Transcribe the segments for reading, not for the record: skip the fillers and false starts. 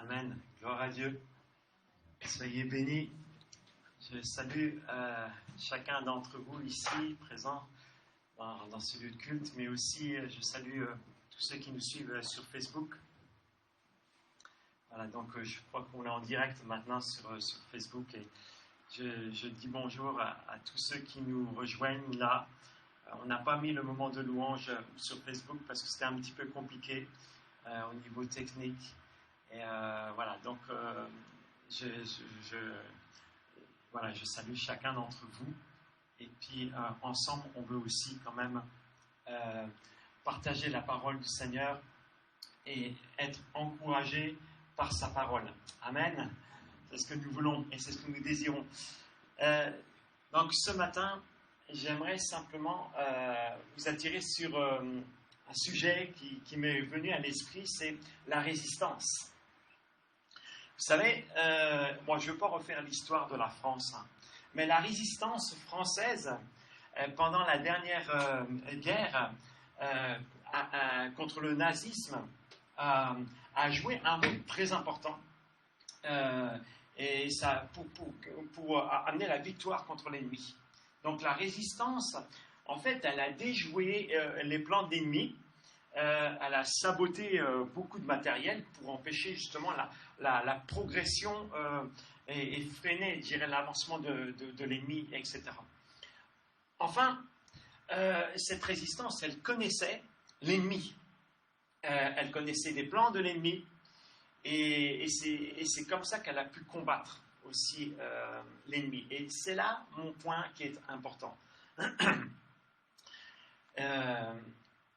Amen. Gloire à Dieu. Soyez bénis. Je salue chacun d'entre vous ici, présents dans ce lieu de culte, mais aussi je salue tous ceux qui nous suivent sur Facebook. Voilà, donc je crois qu'on est en direct maintenant sur Facebook et je dis bonjour à tous ceux qui nous rejoignent là. On n'a pas mis le moment de louange sur Facebook parce que c'était un petit peu compliqué au niveau technique. Et voilà, donc je salue chacun d'entre vous. Et puis ensemble, on veut aussi quand même partager la parole du Seigneur et être encouragé par sa parole. Amen. C'est ce que nous voulons et c'est ce que nous désirons. Donc ce matin, j'aimerais simplement vous attirer sur un sujet qui m'est venu à l'esprit, c'est la résistance. Vous savez, moi je ne veux pas refaire l'histoire de la France, mais la résistance française pendant la dernière guerre contre le nazisme a joué un rôle très important et ça, pour amener la victoire contre l'ennemi. Donc la résistance, en fait, elle a déjoué les plans de l'ennemi. Elle a saboté beaucoup de matériel pour empêcher justement la progression et freiner, je dirais, l'avancement de l'ennemi, etc. Enfin, cette résistance, elle connaissait l'ennemi. Elle connaissait les plans de l'ennemi et c'est comme ça qu'elle a pu combattre aussi l'ennemi. Et c'est là mon point qui est important.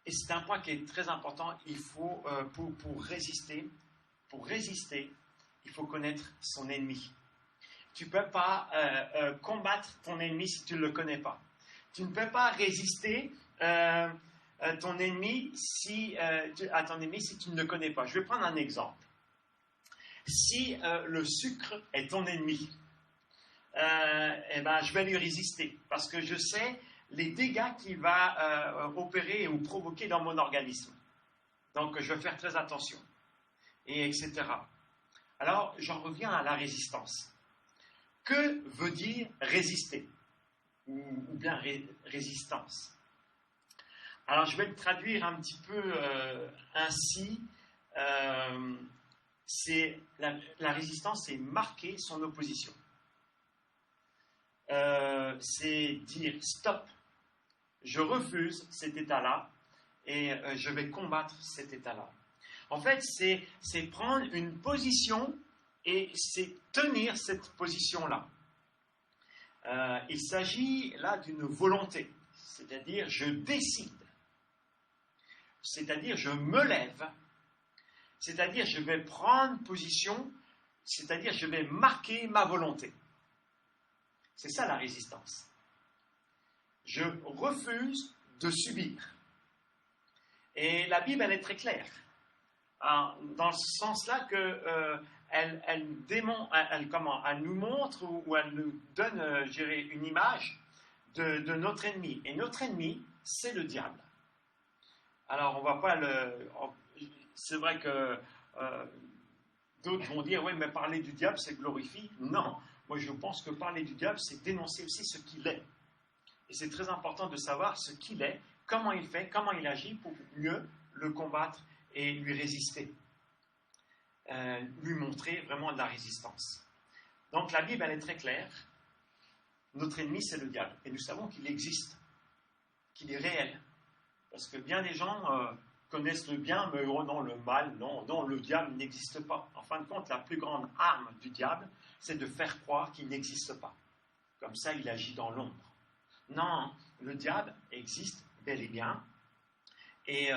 Et c'est un point qui est très important. Il faut, pour résister, il faut connaître son ennemi. Tu ne peux pas combattre ton ennemi si tu ne le connais pas. Tu ne peux pas résister à ton ennemi si tu ne le connais pas. Je vais prendre un exemple. Si le sucre est ton ennemi, je vais lui résister parce que je sais les dégâts qu'il va opérer ou provoquer dans mon organisme. Donc, je vais faire très attention, et etc. Alors, j'en reviens à la résistance. Que veut dire résister ou bien résistance? Alors, je vais le traduire un petit peu ainsi. La résistance, c'est marquer son opposition. C'est dire stop. Je refuse cet état-là et je vais combattre cet état-là. En fait, c'est prendre une position et c'est tenir cette position-là. Il s'agit là d'une volonté, c'est-à-dire je décide, c'est-à-dire je me lève, c'est-à-dire je vais prendre position, c'est-à-dire je vais marquer ma volonté. C'est ça la résistance. Je refuse de subir. Et la Bible, elle est très claire. Dans ce sens-là elle nous montre ou elle nous donne, une image de notre ennemi. Et notre ennemi, c'est le diable. Alors, on ne va pas c'est vrai que d'autres vont dire, oui, mais parler du diable, c'est glorifier. Non. Moi, je pense que parler du diable, c'est dénoncer aussi ce qu'il est. Et c'est très important de savoir ce qu'il est, comment il fait, comment il agit pour mieux le combattre et lui résister. Lui montrer vraiment de la résistance. Donc la Bible, elle est très claire. Notre ennemi, c'est le diable. Et nous savons qu'il existe, qu'il est réel. Parce que bien des gens connaissent le bien, mais oh non, le mal, non, le diable n'existe pas. En fin de compte, la plus grande arme du diable, c'est de faire croire qu'il n'existe pas. Comme ça, il agit dans l'ombre. Non, le diable existe bel et bien. Et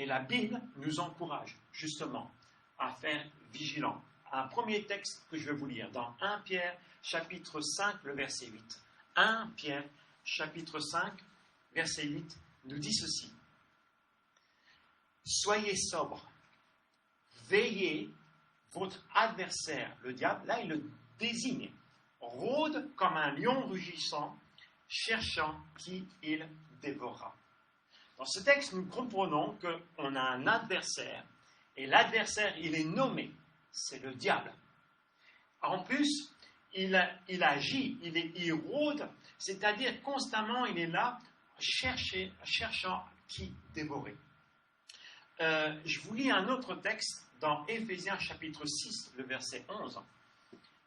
la Bible nous encourage justement à faire vigilant. Un premier texte que je vais vous lire dans 1 Pierre chapitre 5, le verset 8. 1 Pierre chapitre 5, verset 8 nous dit ceci. Soyez sobres, veillez, votre adversaire, le diable, là il le désigne, rôde comme un lion rugissant, cherchant qui il dévorera. Dans ce texte, nous comprenons qu'on a un adversaire, et l'adversaire, il est nommé, c'est le diable. En plus, il agit, il rôde, c'est-à-dire constamment il est là, cherchant qui dévorer. Je vous lis un autre texte dans Éphésiens chapitre 6, le verset 11.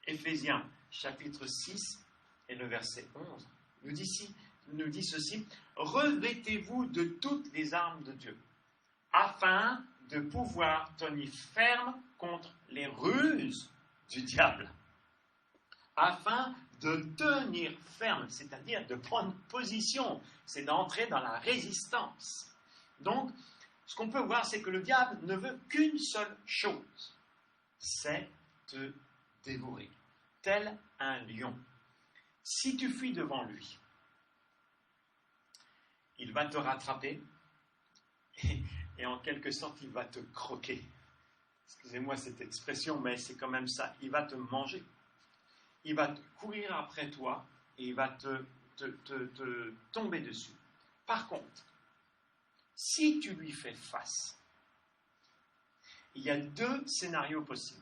Éphésiens chapitre 6 et le verset 11 nous dit ceci: revêtez-vous de toutes les armes de Dieu, afin de pouvoir tenir ferme contre les ruses du diable. Afin de tenir ferme, c'est-à-dire de prendre position, c'est d'entrer dans la résistance. Donc, ce qu'on peut voir, c'est que le diable ne veut qu'une seule chose, c'est te dévorer, tel un lion. Si tu fuis devant lui, il va te rattraper et en quelque sorte, il va te croquer. Excusez-moi cette expression, mais c'est quand même ça. Il va te manger. Il va courir après toi et il va te tomber dessus. Par contre, si tu lui fais face, il y a deux scénarios possibles.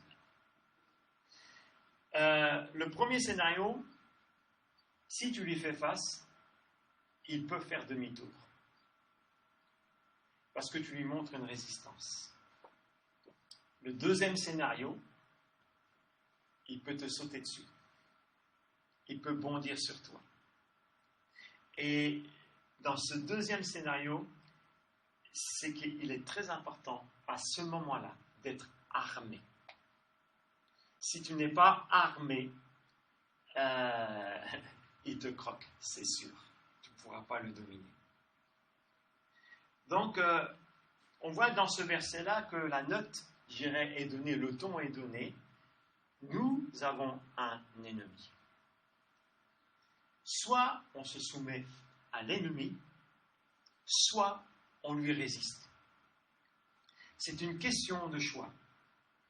Le premier scénario, si tu lui fais face, il peut faire demi-tour. Parce que tu lui montres une résistance. Le deuxième scénario, il peut te sauter dessus. Il peut bondir sur toi. Et dans ce deuxième scénario, c'est qu'il est très important à ce moment-là d'être armé. Si tu n'es pas armé, il te croque, c'est sûr. Tu ne pourras pas le dominer. Donc, on voit dans ce verset-là que la note, je dirais, est donnée, le ton est donné. Nous avons un ennemi. Soit on se soumet à l'ennemi, soit on lui résiste. C'est une question de choix.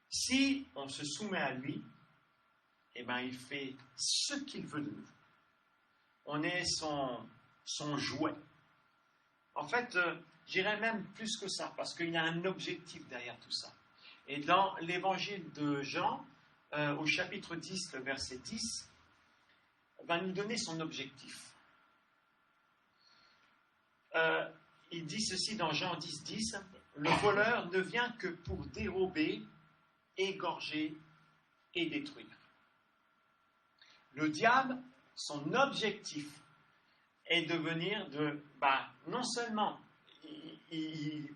Si on se soumet à lui, eh bien, il fait ce qu'il veut de nous. On est son jouet. En fait, j'irais même plus que ça, parce qu'il y a un objectif derrière tout ça. Et dans l'évangile de Jean, au chapitre 10, le verset 10, va nous donner son objectif. Il dit ceci dans Jean 10, 10, le voleur ne vient que pour dérober, égorger et détruire. Le diable, son objectif est de venir non seulement il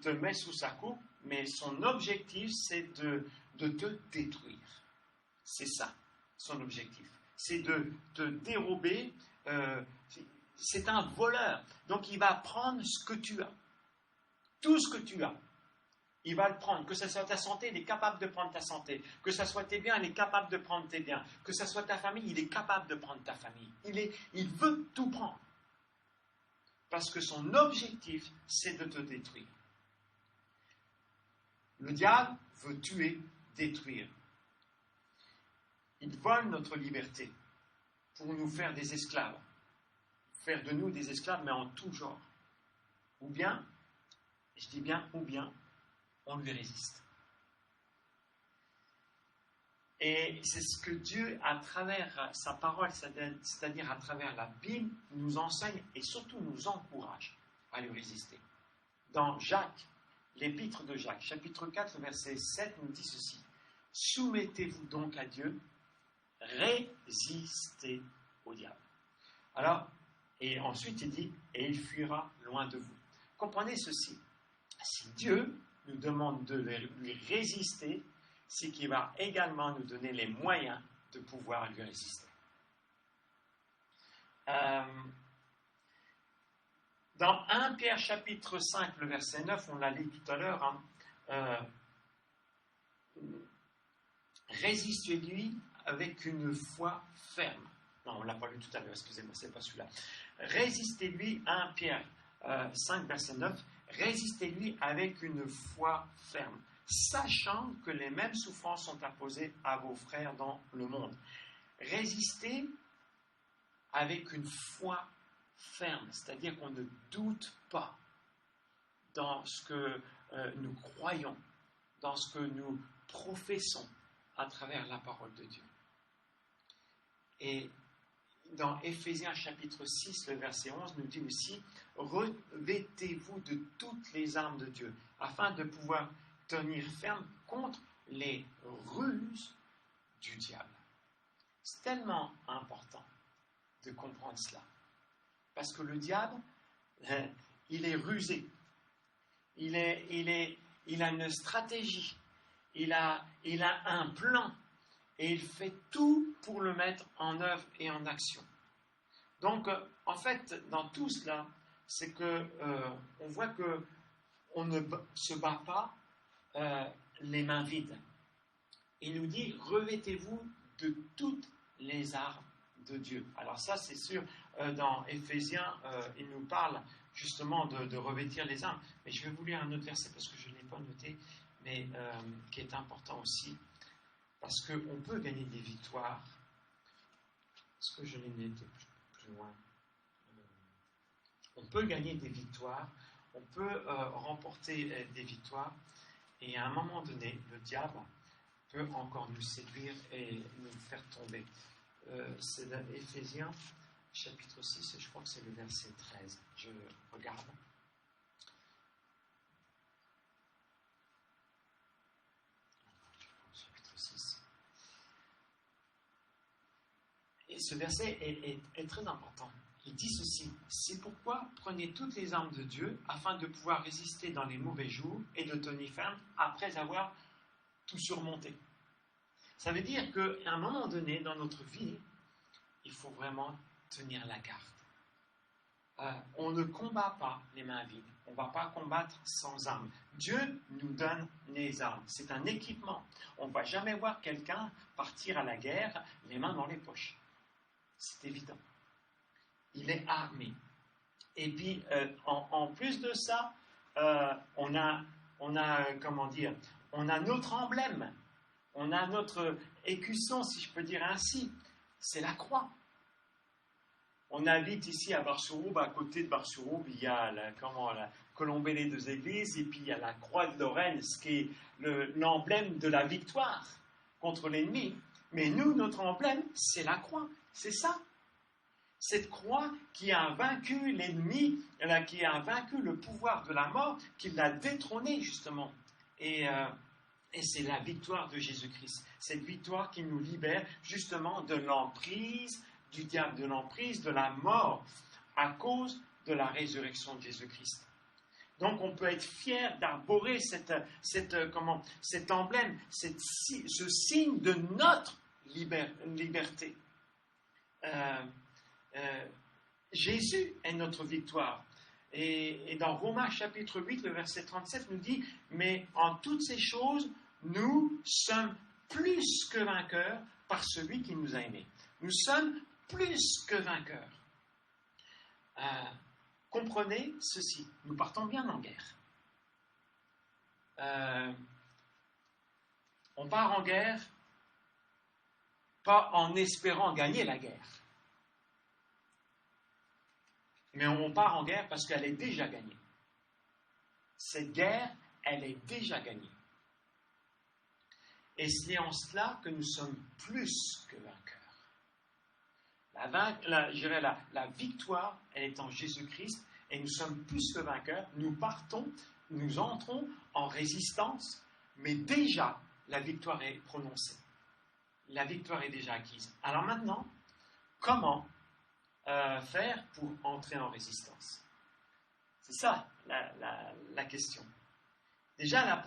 te met sous sa coupe, mais son objectif c'est de te détruire. C'est ça, son objectif. C'est de te dérober. C'est un voleur. Donc il va prendre ce que tu as. Tout ce que tu as. Il va le prendre. Que ce soit ta santé, il est capable de prendre ta santé. Que ce soit tes biens, il est capable de prendre tes biens. Que ce soit ta famille, il est capable de prendre ta famille. Il veut tout prendre. Parce que son objectif, c'est de te détruire. Le diable veut tuer, détruire. Il vole notre liberté pour nous faire des esclaves. Faire de nous des esclaves, mais en tout genre. Ou bien, je dis bien, ou bien, on lui résiste. Et c'est ce que Dieu, à travers sa parole, c'est-à-dire à travers la Bible, nous enseigne et surtout nous encourage à lui résister. Dans Jacques, l'épître de Jacques, chapitre 4, verset 7, nous dit ceci: soumettez-vous donc à Dieu, résistez au diable. Alors, et ensuite il dit, et il fuira loin de vous. Comprenez ceci, si Dieu nous demande de lui résister, c'est qu'il va également nous donner les moyens de pouvoir lui résister. Dans 1 Pierre chapitre 5, le verset 9, on l'a lu tout à l'heure, résistez-lui avec une foi ferme. Non, on ne l'a pas lu tout à l'heure, excusez-moi, c'est pas celui-là. Résistez-lui, 1 Pierre 5, verset 9, résistez-lui avec une foi ferme, sachant que les mêmes souffrances sont imposées à vos frères dans le monde. Résistez avec une foi ferme, c'est-à-dire qu'on ne doute pas dans ce que nous croyons, dans ce que nous professons à travers la parole de Dieu. Et dans Éphésiens chapitre 6, le verset 11, nous dit aussi « Revêtez-vous de toutes les armes de Dieu, afin de pouvoir tenir ferme contre les ruses du diable. » C'est tellement important de comprendre cela. Parce que le diable, il est rusé. Il a une stratégie. Il a un plan. Et il fait tout pour le mettre en œuvre et en action. Donc, en fait, dans tout cela, c'est que on voit que on ne se bat pas les mains vides. Il nous dit, revêtez-vous de toutes les armes de Dieu. Alors ça, c'est sûr, dans Éphésiens, il nous parle justement de revêtir les armes. Mais je vais vous lire un autre verset parce que je ne l'ai pas noté, mais qui est important aussi. Parce qu'on peut gagner des victoires. Est-ce que je l'ai noté plus loin? On peut gagner des victoires, on peut remporter des victoires, et à un moment donné, le diable peut encore nous séduire et nous faire tomber. C'est dans Éphésiens, chapitre 6, et je crois que c'est le verset 13. Je regarde. Chapitre 6. Et ce verset est très important. Il dit ceci, « C'est pourquoi prenez toutes les armes de Dieu afin de pouvoir résister dans les mauvais jours et de tenir ferme après avoir tout surmonté. » Ça veut dire qu'à un moment donné dans notre vie, il faut vraiment tenir la garde. On ne combat pas les mains vides. On ne va pas combattre sans armes. Dieu nous donne les armes. C'est un équipement. On ne va jamais voir quelqu'un partir à la guerre les mains dans les poches. C'est évident. Il est armé. Et puis, en plus de ça, on a notre emblème. On a notre écusson, si je peux dire ainsi. C'est la croix. On habite ici à Bar-sur-Aube. À côté de Bar-sur-Aube, il y a la Colombey des deux églises, et puis il y a la croix de Lorraine, ce qui est l'emblème de la victoire contre l'ennemi. Mais nous, notre emblème, c'est la croix. C'est ça. Cette croix qui a vaincu l'ennemi, qui a vaincu le pouvoir de la mort, qui l'a détrôné justement. Et c'est la victoire de Jésus-Christ. Cette victoire qui nous libère justement de l'emprise du diable, de l'emprise de la mort, à cause de la résurrection de Jésus-Christ. Donc on peut être fier d'arborer cet emblème, ce signe de notre liberté. Jésus est notre victoire. Et dans Romains chapitre 8, le verset 37 nous dit « Mais en toutes ces choses, nous sommes plus que vainqueurs par celui qui nous a aimés. » Nous sommes plus que vainqueurs. Comprenez ceci, nous partons bien en guerre. On part en guerre pas en espérant gagner la guerre. Mais on part en guerre parce qu'elle est déjà gagnée. Cette guerre, elle est déjà gagnée. Et c'est en cela que nous sommes plus que vainqueurs. La victoire, elle est en Jésus-Christ, et nous sommes plus que vainqueurs. Nous partons, nous entrons en résistance, mais déjà, la victoire est prononcée. La victoire est déjà acquise. Alors maintenant, comment faire pour entrer en résistance? C'est ça la question. Déjà, la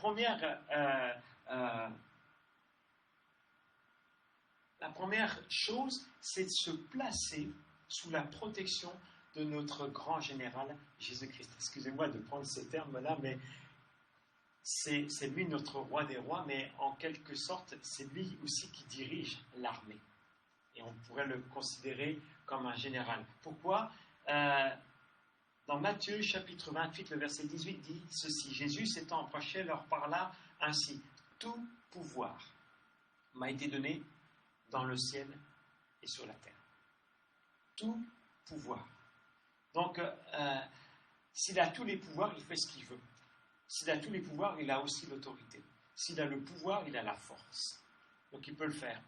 première chose, c'est de se placer sous la protection de notre grand général Jésus-Christ. Excusez-moi de prendre ce terme-là, mais c'est lui notre roi des rois, mais en quelque sorte, c'est lui aussi qui dirige l'armée. Et on pourrait le considérer comme un général. Pourquoi? Dans Matthieu chapitre 28, le verset 18 dit ceci. Jésus s'étant approché leur parla ainsi. Tout pouvoir m'a été donné dans le ciel et sur la terre. Tout pouvoir. Donc, s'il a tous les pouvoirs, il fait ce qu'il veut. S'il a tous les pouvoirs, il a aussi l'autorité. s'il a le pouvoir, il a la force. Donc il peut le faire.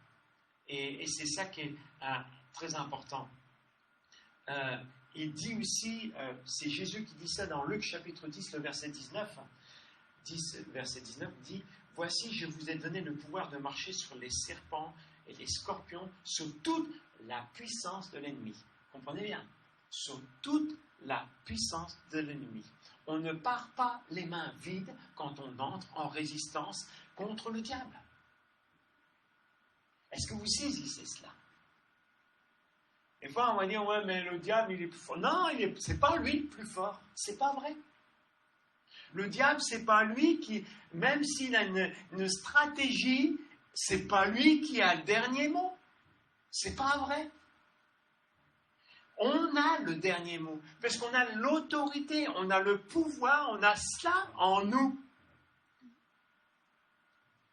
Et c'est ça qui est très important. Il dit aussi, c'est Jésus qui dit ça dans Luc chapitre 10, le verset 19. 10, verset 19 dit, « Voici, je vous ai donné le pouvoir de marcher sur les serpents et les scorpions, sur toute la puissance de l'ennemi. » Comprenez bien, sur toute la puissance de l'ennemi. On ne part pas les mains vides quand on entre en résistance contre le diable. Est-ce que vous saisissez cela? Des fois, on va dire, ouais, mais le diable, il est plus fort. Non, c'est pas lui le plus fort. C'est pas vrai. Le diable, c'est pas lui qui, même s'il a une stratégie, c'est pas lui qui a le dernier mot. C'est pas vrai. On a le dernier mot, parce qu'on a l'autorité, on a le pouvoir, on a cela en nous.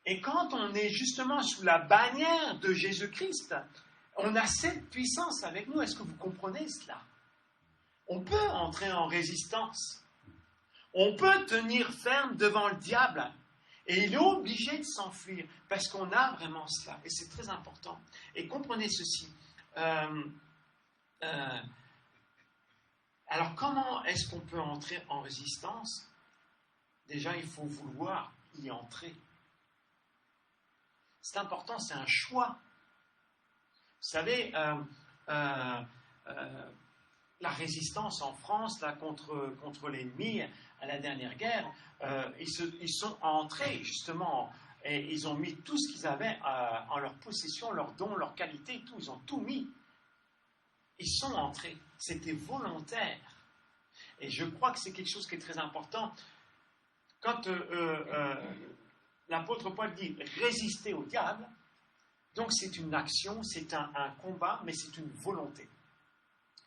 Et quand on est justement sous la bannière de Jésus-Christ, on a cette puissance avec nous. Est-ce que vous comprenez cela? On peut entrer en résistance. On peut tenir ferme devant le diable. Et il est obligé de s'enfuir, parce qu'on a vraiment cela. Et c'est très important. Et comprenez ceci. Alors, comment est-ce qu'on peut entrer en résistance? Déjà, il faut vouloir y entrer. C'est important, c'est un choix. Vous savez, la résistance en France là, contre l'ennemi à la dernière guerre, ils sont entrés justement et ils ont mis tout ce qu'ils avaient en leur possession, leurs dons, leurs qualités, tout, ils ont tout mis. Ils sont entrés, c'était volontaire. Et je crois que c'est quelque chose qui est très important. Quand l'apôtre Paul dit résister au diable, donc c'est une action, c'est un combat, mais c'est une volonté.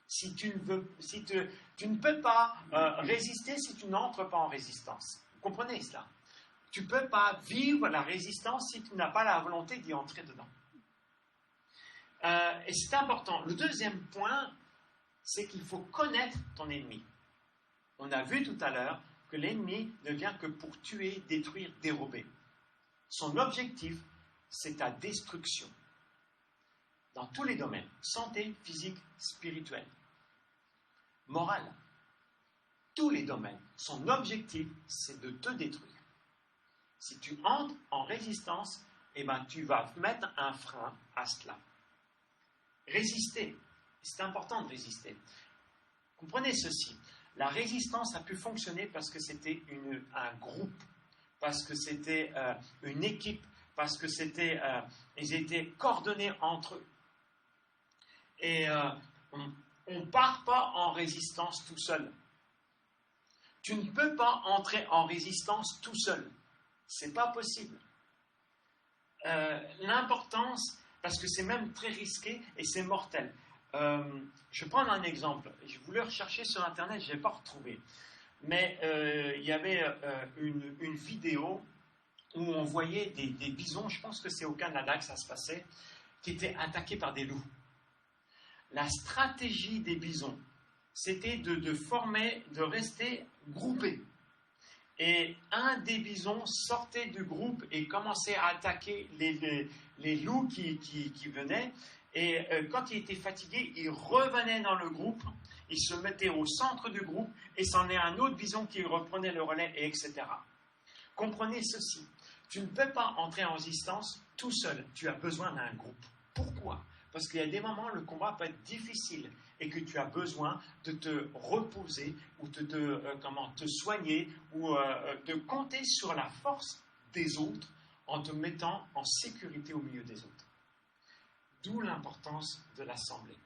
Si tu ne peux pas résister si tu n'entres pas en résistance. Vous comprenez cela? Tu ne peux pas vivre la résistance si tu n'as pas la volonté d'y entrer dedans. Et c'est important. Le deuxième point, c'est qu'il faut connaître ton ennemi. On a vu tout à l'heure que l'ennemi ne vient que pour tuer, détruire, dérober. Son objectif, c'est ta destruction. Dans tous les domaines, santé, physique, spirituel, moral, tous les domaines. Son objectif, c'est de te détruire. Si tu entres en résistance, eh ben, tu vas mettre un frein à cela. Résister. C'est important de résister. Comprenez ceci. La résistance a pu fonctionner parce que c'était un groupe, parce que c'était une équipe, parce que ils étaient coordonnés entre eux. Et on ne part pas en résistance tout seul. Tu ne peux pas entrer en résistance tout seul. C'est pas possible. L'importance, parce que c'est même très risqué et c'est mortel. Je vais prendre un exemple. Je voulais rechercher sur Internet, je ne l'ai pas retrouvé. Mais il y avait une vidéo où on voyait des bisons, je pense que c'est au Canada que ça se passait, qui étaient attaqués par des loups. La stratégie des bisons, c'était de rester groupés. Et un des bisons sortait du groupe et commençait à attaquer les loups qui venaient. Et quand il était fatigué, il revenait dans le groupe, il se mettait au centre du groupe et c'en est un autre bison qui reprenait le relais, et etc. Comprenez ceci, tu ne peux pas entrer en résistance tout seul, tu as besoin d'un groupe. Pourquoi? Parce qu'il y a des moments où le combat peut être difficile et que tu as besoin de te reposer ou de te soigner ou de compter sur la force des autres en te mettant en sécurité au milieu des autres. D'où l'importance de l'assemblée.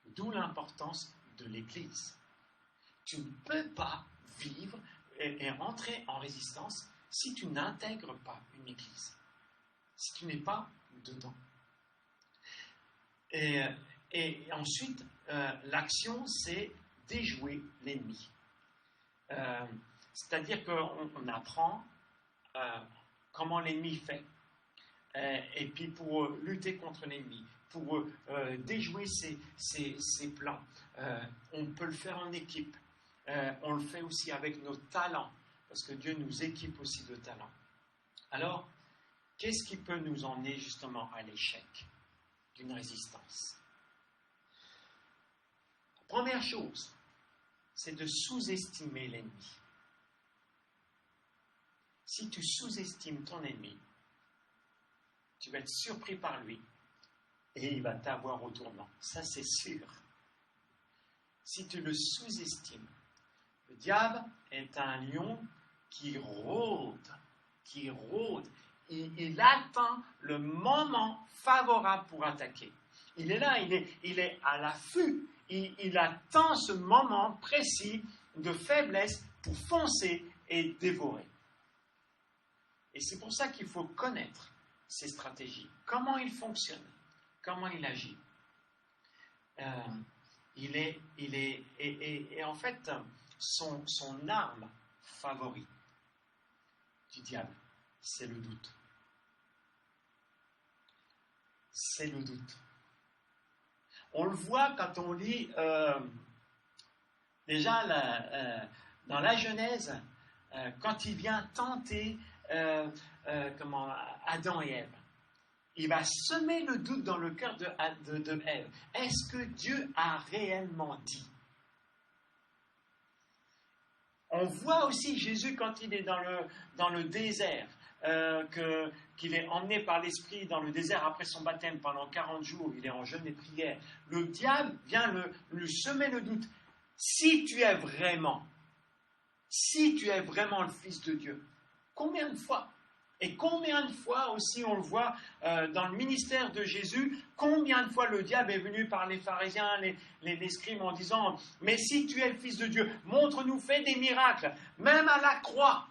D'où l'importance de l'Église. Tu ne peux pas vivre et entrer en résistance si tu n'intègres pas une Église. Si tu n'es pas dedans. Et ensuite, l'action, c'est déjouer l'ennemi. C'est-à-dire qu'on apprend comment l'ennemi fait. Et puis pour lutter contre l'ennemi, pour déjouer ses plans. On peut le faire en équipe. On le fait aussi avec nos talents, parce que Dieu nous équipe aussi de talents. Alors, qu'est-ce qui peut nous emmener justement à l'échec d'une résistance? La première chose, c'est de sous-estimer l'ennemi. Si tu sous-estimes ton ennemi, tu vas être surpris par lui et il va t'avoir au tournant. Ça, c'est sûr. Si tu le sous-estimes, le diable est un lion qui rôde. Il attend le moment favorable pour attaquer. Il est là, il est à l'affût. Il attend ce moment précis de faiblesse pour foncer et dévorer. Et c'est pour ça qu'il faut connaître ses stratégies, comment il fonctionne, comment il agit. Et en fait, son arme favorite du diable, c'est le doute. C'est le doute. On le voit quand on lit déjà dans la Genèse, quand il vient tenter Adam et Ève. Il va semer le doute dans le cœur de Ève. Est-ce que Dieu a réellement dit? On voit aussi Jésus quand il est dans le désert, qu'il est emmené par l'Esprit dans le désert après son baptême pendant 40 jours, il est en jeûne et prière. Le diable vient lui semer le doute. Si tu es vraiment le Fils de Dieu, combien de fois? Et combien de fois aussi on le voit dans le ministère de Jésus, combien de fois le diable est venu par les pharisiens, les scribes en disant « Mais si tu es le Fils de Dieu, montre-nous, fais des miracles, même à la croix. »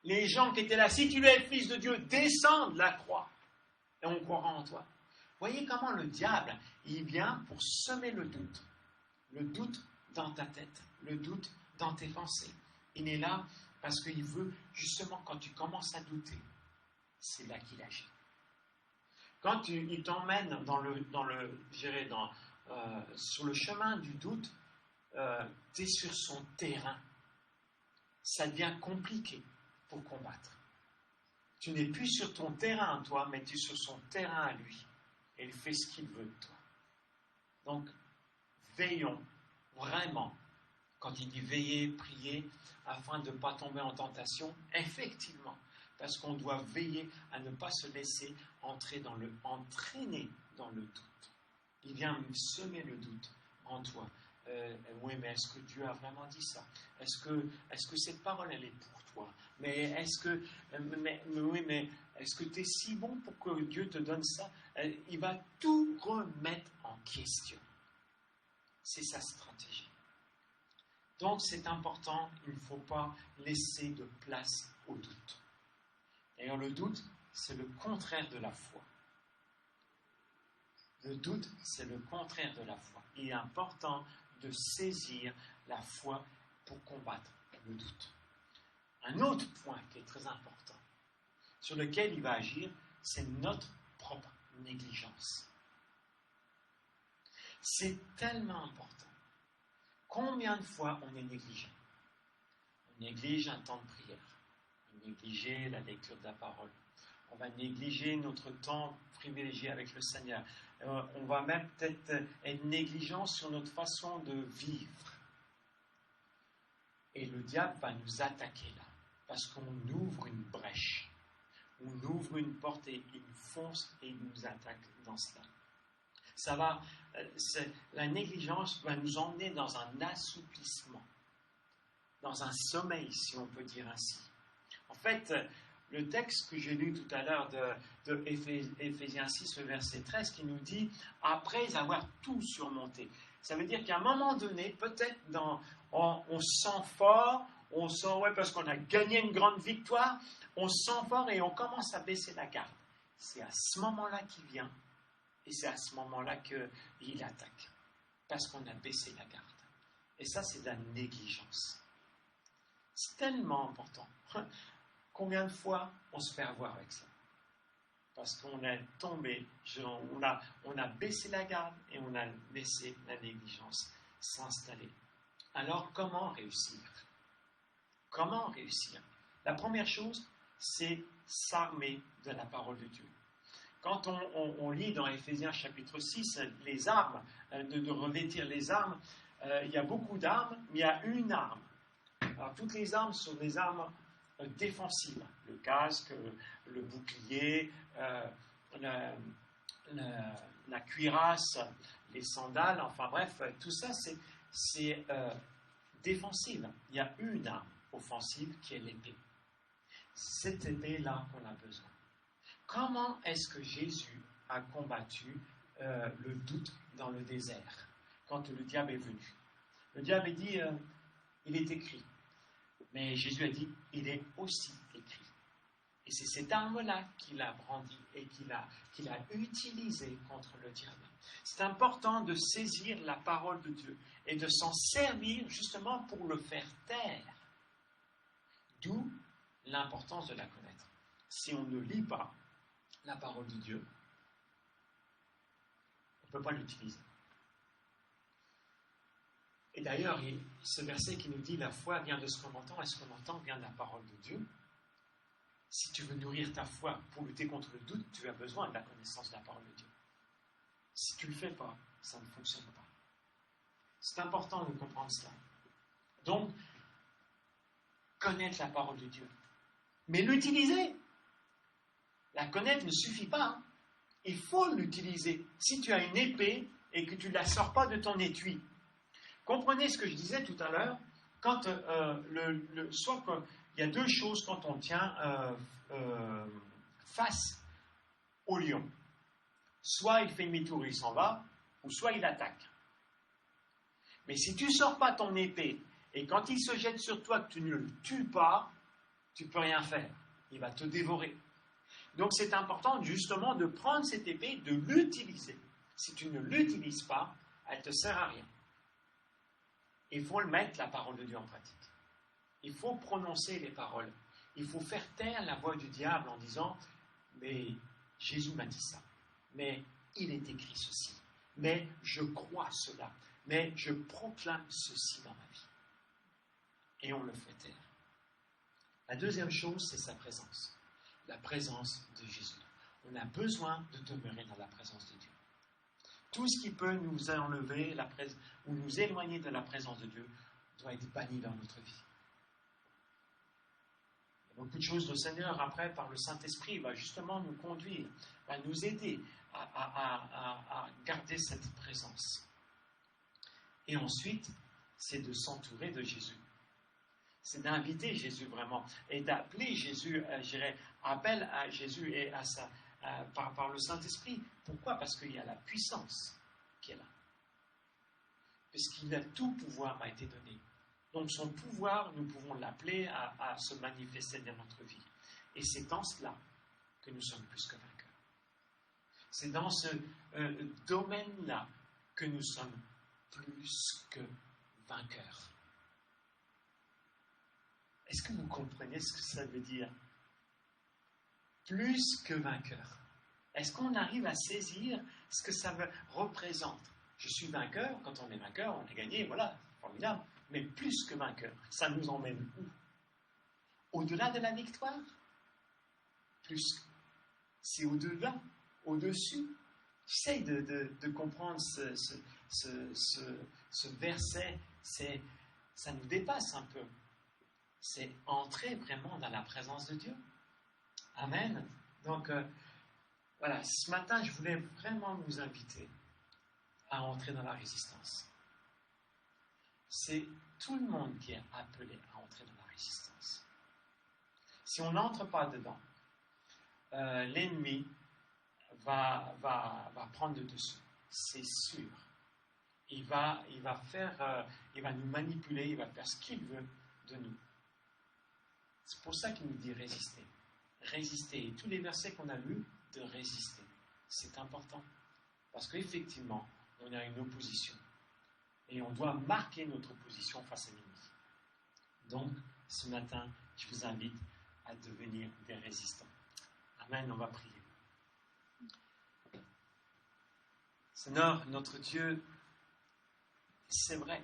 Les gens qui étaient là, si tu es le Fils de Dieu, descends de la croix et on croira en toi. Voyez comment le diable, il vient pour semer le doute dans ta tête, le doute dans tes pensées. Il est là parce qu'il veut, justement, quand tu commences à douter, c'est là qu'il agit. Quand il t'emmène sur le chemin du doute, tu es sur son terrain. Ça devient compliqué pour combattre. Tu n'es plus sur ton terrain, toi, mais tu es sur son terrain à lui. Et il fait ce qu'il veut de toi. Donc, veillons vraiment. Quand il dit veiller, prier, afin de ne pas tomber en tentation, effectivement, parce qu'on doit veiller à ne pas se laisser entraîner dans le doute. Il vient semer le doute en toi. Oui, mais est-ce que Dieu a vraiment dit ça? Est-ce que cette parole, elle est pour toi? Mais est-ce que tu es si bon pour que Dieu te donne ça? Il va tout remettre en question. C'est sa stratégie. Donc c'est important, il ne faut pas laisser de place au doute. D'ailleurs, le doute, c'est le contraire de la foi. Le doute, c'est le contraire de la foi. Il est important de saisir la foi pour combattre le doute. Un autre point qui est très important, sur lequel il va agir, c'est notre propre négligence. C'est tellement important. Combien de fois on est négligent? On néglige un temps de prière. On va négliger la lecture de la parole. On va négliger notre temps privilégié avec le Seigneur. On va même peut-être être négligent sur notre façon de vivre. Et le diable va nous attaquer là, parce qu'on ouvre une brèche. On ouvre une porte et il fonce et il nous attaque dans cela. La négligence va nous emmener dans un assouplissement, dans un sommeil, si on peut dire ainsi. En fait, le texte que j'ai lu tout à l'heure de Éphésiens 6, le verset 13, qui nous dit « après avoir tout surmonté ». Ça veut dire qu'à un moment donné, peut-être on se sent fort, on sent, parce qu'on a gagné une grande victoire, on se sent fort et on commence à baisser la garde. C'est à ce moment-là qu'il vient. Et c'est à ce moment-là qu'il attaque. Parce qu'on a baissé la garde. Et ça, c'est de la négligence. C'est tellement important. Combien de fois on se fait avoir avec ça? Parce qu'on est tombé, on a baissé la garde et on a laissé la négligence s'installer. Alors, comment réussir? Comment réussir? La première chose, c'est s'armer de la parole de Dieu. Quand on lit dans Éphésiens chapitre 6 les armes, de revêtir les armes, il y a beaucoup d'armes, mais il y a une arme. Alors, toutes les armes sont des armes défensives. Le casque, le bouclier, la cuirasse, les sandales, enfin bref, tout ça c'est défensif. Il y a une arme offensive qui est l'épée. Cette épée-là qu'on a besoin. Comment est-ce que Jésus a combattu le doute dans le désert quand le diable est venu? Le diable a dit, il est écrit. Mais Jésus a dit, il est aussi écrit. Et c'est cette arme-là qu'il a brandie et qu'il a utilisée contre le diable. C'est important de saisir la parole de Dieu et de s'en servir justement pour le faire taire. D'où l'importance de la connaître. Si on ne lit pas la parole de Dieu, on ne peut pas l'utiliser. Et d'ailleurs, ce verset qui nous dit « La foi vient de ce qu'on entend, et ce qu'on entend vient de la parole de Dieu ». Si tu veux nourrir ta foi pour lutter contre le doute, tu as besoin de la connaissance de la parole de Dieu. Si tu ne le fais pas, ça ne fonctionne pas. C'est important de comprendre cela. Donc, connaître la parole de Dieu. Mais l'utiliser. La connaître ne suffit pas. Hein. Il faut l'utiliser. Si tu as une épée et que tu ne la sors pas de ton étui. Comprenez ce que je disais tout à l'heure. Quand soit il y a deux choses quand on tient face au lion. Soit il fait demi-tour et il s'en va, ou soit il attaque. Mais si tu ne sors pas ton épée, et quand il se jette sur toi, que tu ne le tues pas, tu ne peux rien faire. Il va te dévorer. Donc c'est important justement de prendre cette épée, de l'utiliser. Si tu ne l'utilises pas, elle ne te sert à rien. Il faut mettre la parole de Dieu en pratique. Il faut prononcer les paroles. Il faut faire taire la voix du diable en disant « Mais Jésus m'a dit ça. Mais il est écrit ceci. Mais je crois cela. Mais je proclame ceci dans ma vie. » Et on le fait taire. La deuxième chose, c'est sa présence. La présence de Jésus. On a besoin de demeurer dans la présence de Dieu. Tout ce qui peut nous enlever ou nous éloigner de la présence de Dieu doit être banni dans notre vie. Il y a beaucoup de choses, le Seigneur, après, par le Saint-Esprit, va justement nous conduire, va nous aider à garder cette présence. Et ensuite, c'est de s'entourer de Jésus. C'est d'inviter Jésus vraiment et d'appeler Jésus, appel à Jésus et à par le Saint-Esprit. Pourquoi? Parce qu'il y a la puissance qui est là. Puisqu'il a tout pouvoir a été donné. Donc son pouvoir, nous pouvons l'appeler à se manifester dans notre vie. Et c'est dans cela que nous sommes plus que vainqueurs. C'est dans ce domaine-là que nous sommes plus que vainqueurs. Est-ce que vous comprenez ce que ça veut dire? Plus que vainqueur. Est-ce qu'on arrive à saisir ce que ça représente? Je suis vainqueur, quand on est vainqueur, on a gagné, voilà, formidable. Mais plus que vainqueur, ça nous emmène où? Au-delà de la victoire? Plus. C'est au-delà, au-dessus. J'essaie de comprendre ce verset, ça nous dépasse un peu. C'est entrer vraiment dans la présence de Dieu. Amen. Donc, voilà, ce matin, je voulais vraiment vous inviter à entrer dans la résistance. C'est tout le monde qui est appelé à entrer dans la résistance. Si on n'entre pas dedans, l'ennemi va prendre le dessus. C'est sûr. Il va nous manipuler, il va faire ce qu'il veut de nous. C'est pour ça qu'il nous dit résister. Résister. Et tous les versets qu'on a lus, de résister. C'est important. Parce qu'effectivement, on a une opposition. Et on doit marquer notre position face à l'ennemi. Donc, ce matin, je vous invite à devenir des résistants. Amen, on va prier. Seigneur, notre Dieu, c'est vrai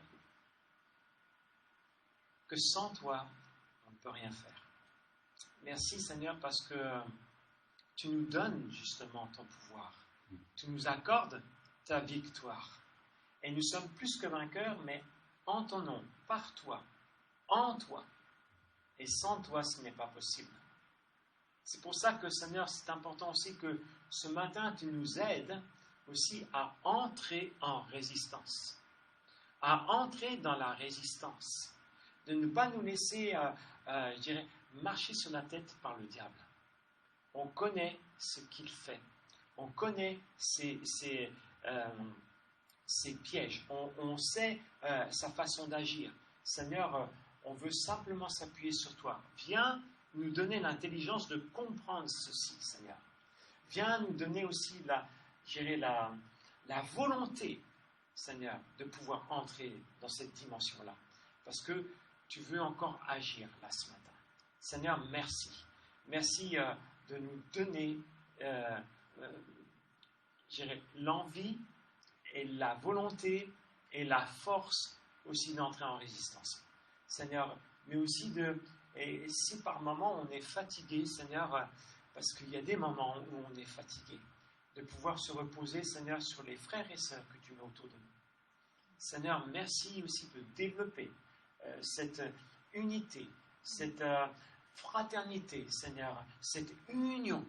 que sans toi, on ne peut rien faire. Merci Seigneur parce que tu nous donnes justement ton pouvoir. Tu nous accordes ta victoire. Et nous sommes plus que vainqueurs, mais en ton nom, par toi, en toi. Et sans toi, ce n'est pas possible. C'est pour ça que Seigneur, c'est important aussi que ce matin, tu nous aides aussi à entrer en résistance. À entrer dans la résistance. De ne pas nous laisser, je dirais, marcher sur la tête par le diable. On connaît ce qu'il fait. On connaît ses pièges. On sait sa façon d'agir. Seigneur, on veut simplement s'appuyer sur toi. Viens nous donner l'intelligence de comprendre ceci, Seigneur. Viens nous donner aussi la volonté, Seigneur, de pouvoir entrer dans cette dimension-là. Parce que tu veux encore agir là ce matin. Seigneur, merci. Merci de nous donner l'envie et la volonté et la force aussi d'entrer en résistance. Seigneur, mais aussi et si par moment on est fatigué, Seigneur, parce qu'il y a des moments où on est fatigué, de pouvoir se reposer, Seigneur, sur les frères et sœurs que tu mets autour de nous. Seigneur, merci aussi de développer cette unité, cette fraternité, Seigneur, cette union